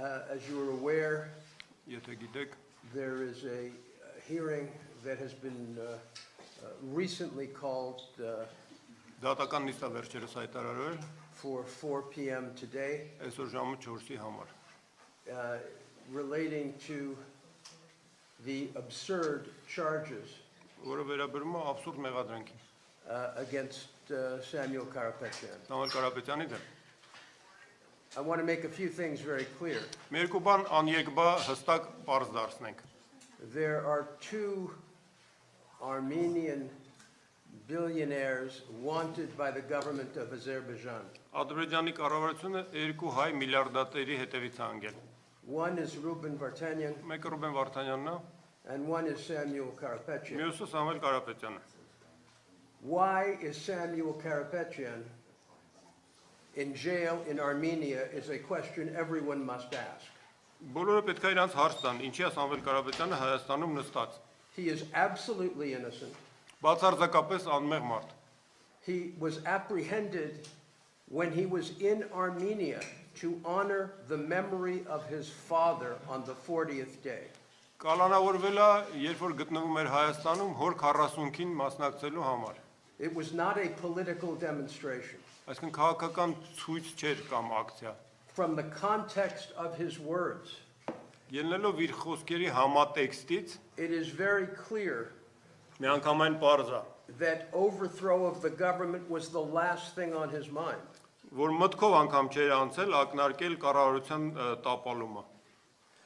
As you are aware, there is a hearing that has been recently called for 4 p.m. today relating to the absurd charges against Samuel Karapetyan. I want to make a few things very clear. There are two Armenian billionaires wanted by the government of Azerbaijan. One is Ruben Vartanyan, and one is Samuel Karapetyan. Why is Samuel Karapetyan in jail in Armenia is a question everyone must ask. He is absolutely innocent. He was apprehended when he was in Armenia to honor the memory of his father on the 40th day. It was not a political demonstration. From the context of his words, it is very clear that overthrow of the government was the last thing on his mind.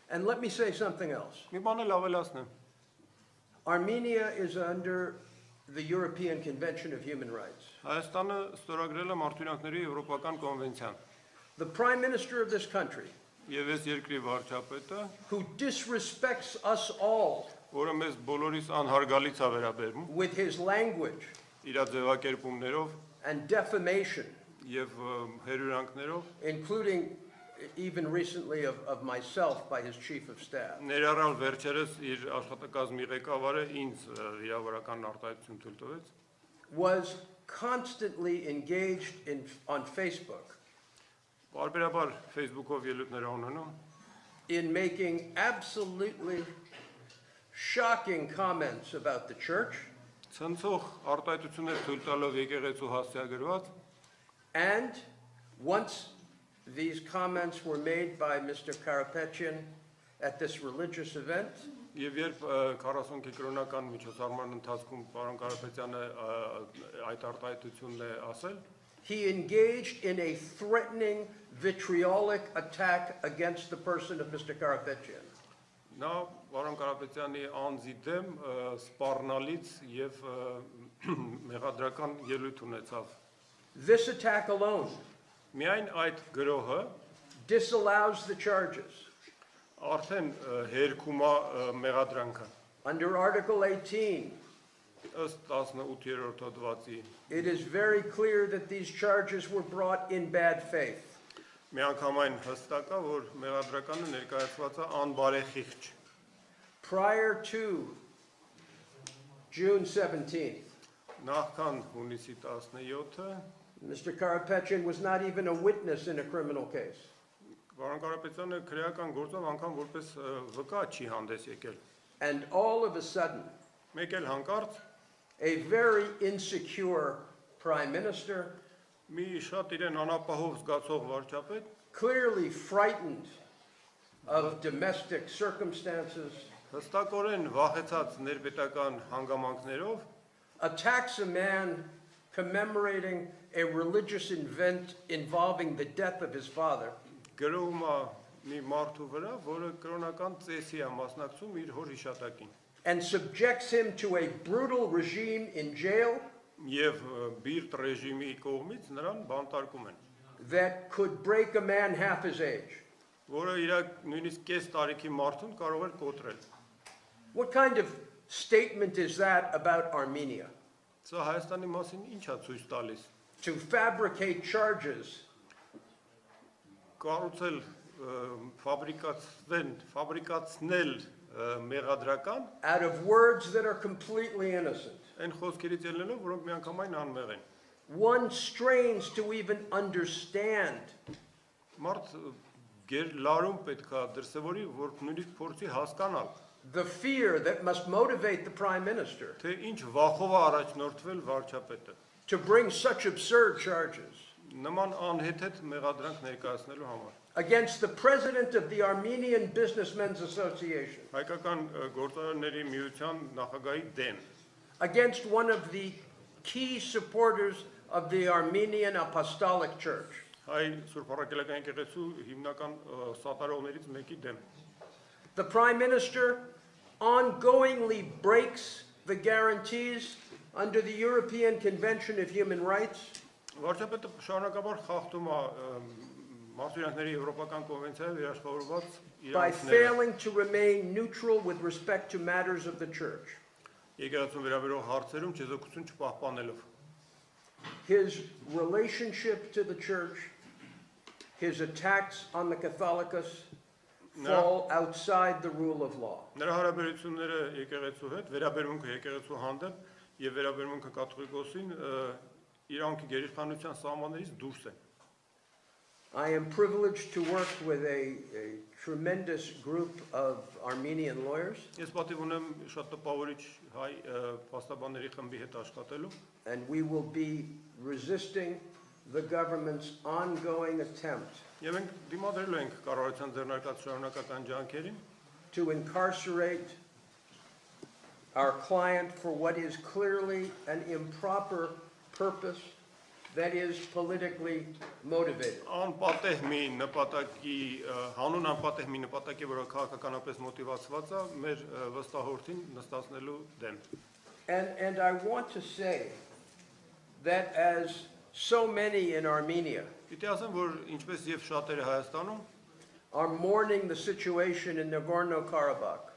And let me say something else. Armenia is under the European Convention of Human Rights. The Prime Minister of this country, who disrespects us all with his language and defamation, including even recently of myself by his chief of staff, was constantly engaged on Facebook in making absolutely shocking comments about the church, and once these comments were made by Mr. Karapetyan at this religious event, he engaged in a threatening, vitriolic attack against the person of Mr. Karapetyan. This attack alone disallows the charges. Under Article 18, it is very clear that these charges were brought in bad faith. Prior to June 17th, Mr. Karapetyan was not even a witness in a criminal case. And all of a sudden, a very insecure prime minister, clearly frightened of domestic circumstances, attacks a man commemorating a religious event involving the death of his father, and subjects him to a brutal regime in jail that could break a man half his age. What kind of statement is that about Armenia? To fabricate charges out of words that are completely innocent. One strains to even understand Գեր լարում պետք է դրսևորի, որ նույնիսկ փորձի հասկանալ the fear that must motivate the prime minister թե ինչ վախով է առաջնորդվել վարչապետը to bring such absurd charges նման անհեթեթ մեղադրանք ներկայացնելու համար against the president of the Armenian Businessmen's Association հայկական գործարարների միության նախագահի դեմ against one of the key supporters of the Armenian Apostolic Church հայ Սուրբ Առաքելական եկեղեցու հիմնական սատարողներից մեկի դեմ the prime minister ongoingly breaks the guarantees under the European Convention of Human Rights վարչապետը շարունակաբար խախտում է մարդու եվրոպական կոնվենցիայով երաշխավորված by failing to remain neutral with respect to matters of the church. Եկեղեցուն վերաբերող հարցերում չեզոքություն չպահպանելով. His relationship to the church, his attacks on the Catholicos fall outside the rule of law. Նրա հարաբերությունները եկեղեցու հետ, վերաբերմունքը եկեղեցու հանդեպ եւ վերաբերմունքը կաթողիկոսին իրանքի գերիշխանության սահմաններից դուրս են. I am privileged to work with a tremendous group of Armenian lawyers. Ես պատիվ ունեմ շատ տպավորիչ հայ փաստաբանների խմբի հետ աշխատելու. And we will be resisting the government's ongoing attempt Եվ մենք դիմադրելու ենք կառավարության ձեռնարկած շարունակական ջանքերին to incarcerate our client for what is clearly an improper purpose that is politically motivated. Անպատեհ մի նպատակի հանուն անպատեհ մի նպատակի, որը քաղաքականապես մոտիվացված է, մեր վստահորդին նստացնելու դեմ. And I want to say that as so many in Armenia Պիտի ասեմ, որ ինչպես եւ շատերը Հայաստանում are mourning the situation in Nagorno-Karabakh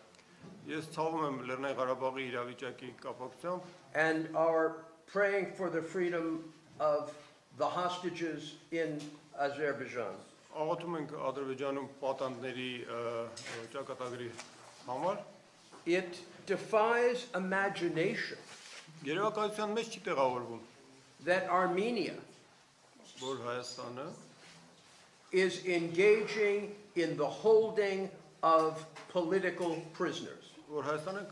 ես ցավում եմ Լեռնային Ղարաբաղի իրավիճակի կապակցությամբ and are praying for the freedom of the hostages in Azerbaijan. Աղոթում ենք Ադրբեջանում պատանդների ճակատագրի համար It defies imagination Երևակայության մեջ չի տեղավորվում that Armenia որ Հայաստանը is engaging in the holding of political prisoners. որ Հայաստանը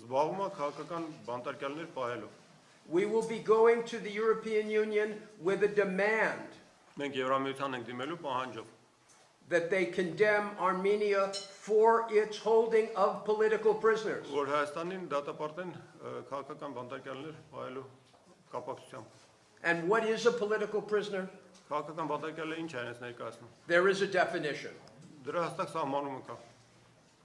զբաղվում է քաղաքական բանտարկյալներ պահելով We will be going to the European Union with a demand Մենք Եվրամիության ենք դիմելու պահանջով that they condemn Armenia for its holding of political prisoners. որ Հայաստանին դատապարտեն քաղաքական բանտարկյալներ պահելու կապակցությամբ And what is a political prisoner? քաղաքական բանտարկյալը ինչ է այնպես ներկայացնում There is a definition. Դրա հստակ սահմանումը կա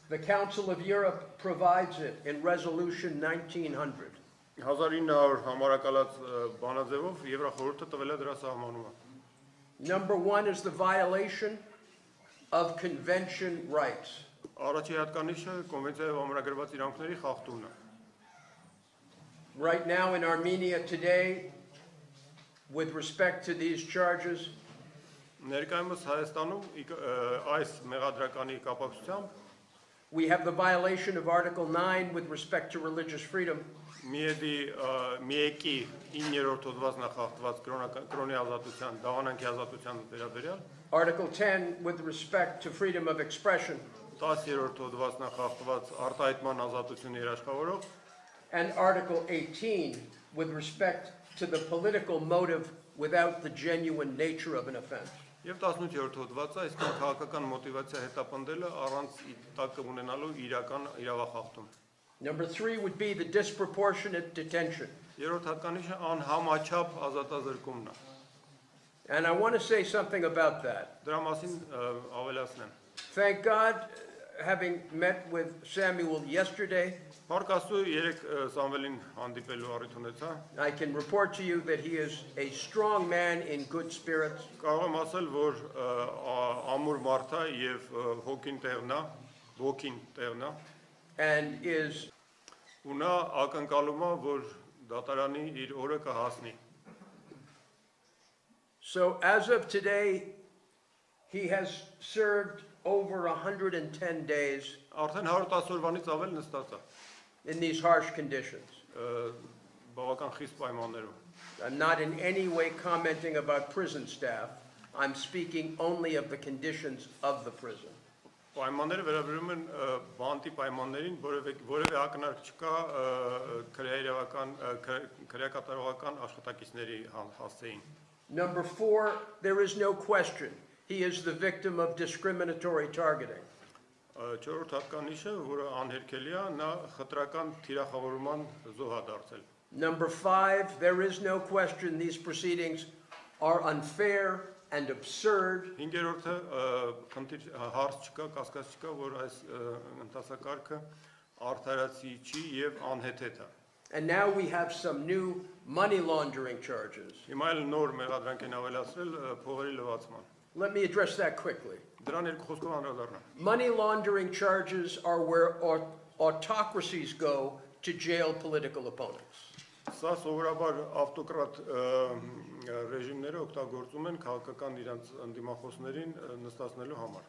The Council of Europe provides it in Resolution 1900. 1900 համարակալած բանաձևով Եվրախորհուրդը տվել է դրա սահմանումը Number 1 is the violation of convention rights. Առաջի հատկանիշը կոնվենցիայով ամրագրված իրանքների խախտումն է Right now in Armenia today, with respect to these charges, Ներկայումս Հայաստանում այս մեղադրականի կապակցությամբ we have the violation of Article 9 with respect to religious freedom. Միեկի 9-րդ հոդվածն է խախտված կրոնի ազատության, դավանանքի ազատության վերաբերյալ Article 10 with respect to freedom of expression. 10-րդ հոդվածն է խախտված արտահայտման ազատությունը երաշխավորող And Article 18 with respect to the political motive without the genuine nature of an offense. Եվ 18-րդ հոդվածը այսքան քաղաքական մոտիվացիա հետապնդելը առանց տակը ունենալու իրական իրավախախտում Number 3 would be the disproportionate detention. Երրորդ հատկանիշը անհամաչափ ազատազրկումն է And I want to say something about that. Դրա մասին ավելացնեմ Thank God, having met with Samuel yesterday, Մարկ Աստծո երեք Սամվելին հանդիպելու առիթ ունեցա I can report to you that he is a strong man in good spirits. Կարող եմ ասել, որ ամուր մարդ է եւ ոգին տեղն է And is ու նա ակնկալում է, որ դատարանի իր օրը կհասնի So as of today, he has served over 110 days Արդեն 110 օրվանից ավել նստած է in these harsh conditions. Բավական խիստ պայմաններում I'm not in any way commenting about prison staff. I'm speaking only of the conditions of the prison. Պայմանները վերաբերում են բանտի պայմաններին, որևէ ակնարկ չկա քրեակատարողական աշխատակիցների հասցեին։ Number 4, there is no question. He is the victim of discriminatory targeting. Չորրորդ հատկանիշը, որը անհերքելի է, նա խտրական թիրախավորման զոհ է դարձել։ Number 5, there is no question these proceedings are unfair and absurd. Հինգերորդը խնդիր հարց չկա, կասկած չկա, որ այս ընթացակարգը արդարացի չի եւ անհեթեթ է։ And now we have some new money laundering charges. Հիմա էլ նոր մեղադրանք են ավելացրել փողերի լվացման։ Let me address that quickly. Դրան երկու խոսքով անդրադառնամ։ Money laundering charges are where autocracies go to jail political opponents. Սա սովորաբար ավտոկրատ ռեժիմները օգտագործում են քաղաքական իրենց ընդդիմախոսներին նստացնելու համար։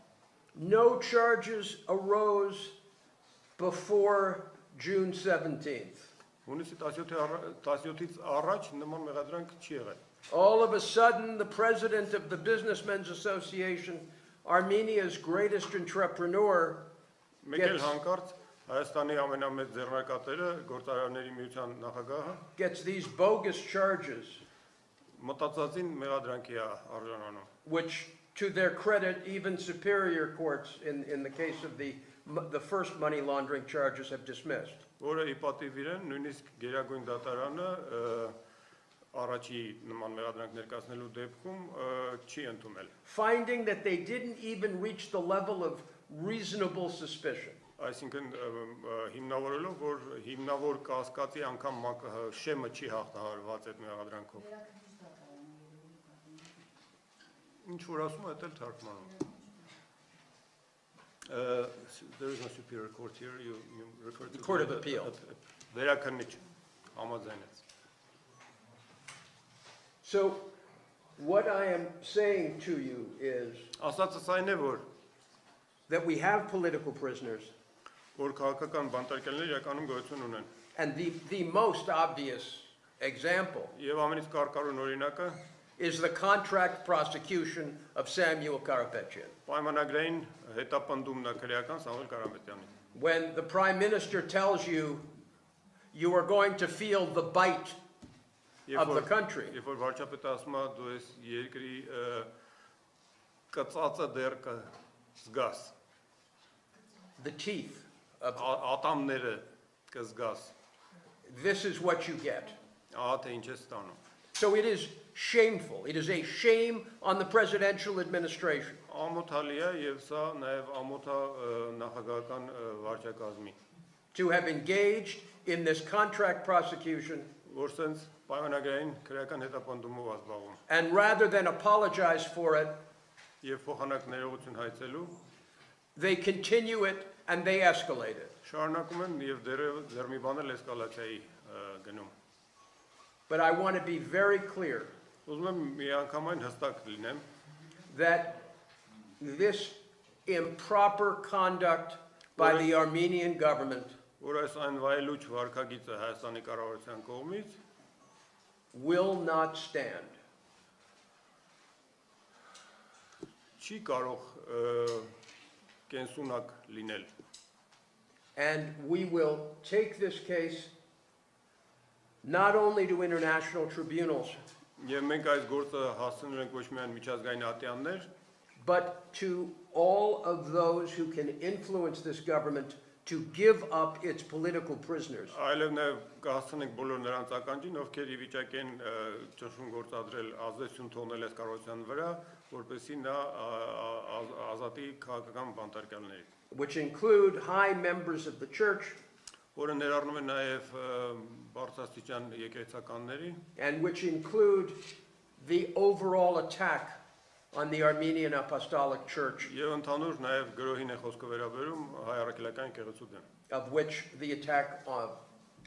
No charges arose before June 17th. Հունիսի 17-ից առաջ նման մեղադրանք չի եղել։ All of a sudden, the president of the Businessmen's Association, Armenia's greatest entrepreneur, Մեկ էլ հանկարծ Հայաստանի ամենամեծ ձեռնարկատերը, գործարարների միության նախագահը, gets these bogus charges, մտածածին մեղադրանքի է արժանանում, which, to their credit, even superior courts, in the case of the first money laundering charges, have dismissed. որը ի պատիվ իրեն նույնիսկ գերագույն դատարանը առաջի նման մեղադրանք ներկայացնելու դեպքում չի ընդունել։ Finding that they didn't even reach the level of reasonable suspicion. Այսինքն հիմնավորելով, որ հիմնավոր կասկածի անգամ շեմը չի հաղթահարված այդ մեղադրանքով։ Ինչ որ ասում է, դա էլ թարգմանում։ There is no superior court here. You refer to the Court of Appeal. Վերաքննիչ համաձայնեց։ So, what I am saying to you is Ասածս այն է, որ that we have political prisoners, որ քաղաքական բանտարկելներ իրականում գոյություն ունեն։ and the most obvious example Եվ ամենից կարկառուն օրինակը is the contract prosecution of Samuel Karapetyan. պայմանագրային հետապնդումն է քրեական Սամվել Կարապետյանի։ When the Prime Minister tells you you are going to feel the bite of the country, Երբ որ վարչապետը ասում է դու ես երկրի կծածը դեռ կզգաս, the teeth of ատամները կզգաս, this is what you get. ահա թե ինչ է ստանում։ So it is shameful. It is a shame on the presidential administration. Ամոթալի է եւ սա նաեւ ամոթա նախագահական վարչակազմի։ To have engaged in this contract prosecution, որ sense պայմանագրային քրեական հետապնդումով ազբաղում and rather than apologize for it, եւ փոխանակ ներողություն հայցելու they continue it and they escalate it. շարունակում են եւ դեռ մի բան էլ էսկալացիայի գնում։ But I want to be very clear Ուզում եմ միանգամայն հստակ լինեմ, that this improper conduct by the Armenian government որ այս այն վայելուչ վարքագիծը Հայաստանի կառավարության կողմից will not stand. չի կարող կենսունակ լինել։ And we will take this case not only to international tribunals, Եվ մենք այս գործը հասցնել ենք ոչ միայն միջազգային ատյաններ, but to all of those who can influence this government to give up its political prisoners. այլև նաև կհասցնենք բոլոր նրանց ականջին, ովքեր ի վիճակ են ճնշում գործադրել, ազդեցություն թողնել այս կառավարության վրա, որպեսզի նա ազատի քաղաքական բանտարկյալներից, Which include high members of the church, որը ներառնում է նաև բարձրաստիճան եկեղեցականների, and which include the overall attack on the Armenian Apostolic Church, եւ ընդհանուր նաև գրոհին է խոսքը վերաբերում հայ առաքելական եկեղեցու դեմ, of which the attack on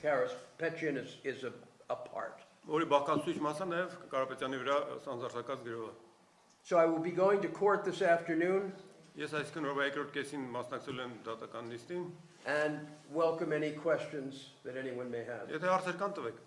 Karapetyan is a part. որի բաղկացուցիչ մասը նաև Կարապետյանի վրա սանձարձակած գրոհը։ So I will be going to court this afternoon Ես այսքան օրվա երկրորդ կեսին մասնակցել եմ դատական նիստին, and welcome any questions that anyone may have. եթե հարցեր կան տվեք։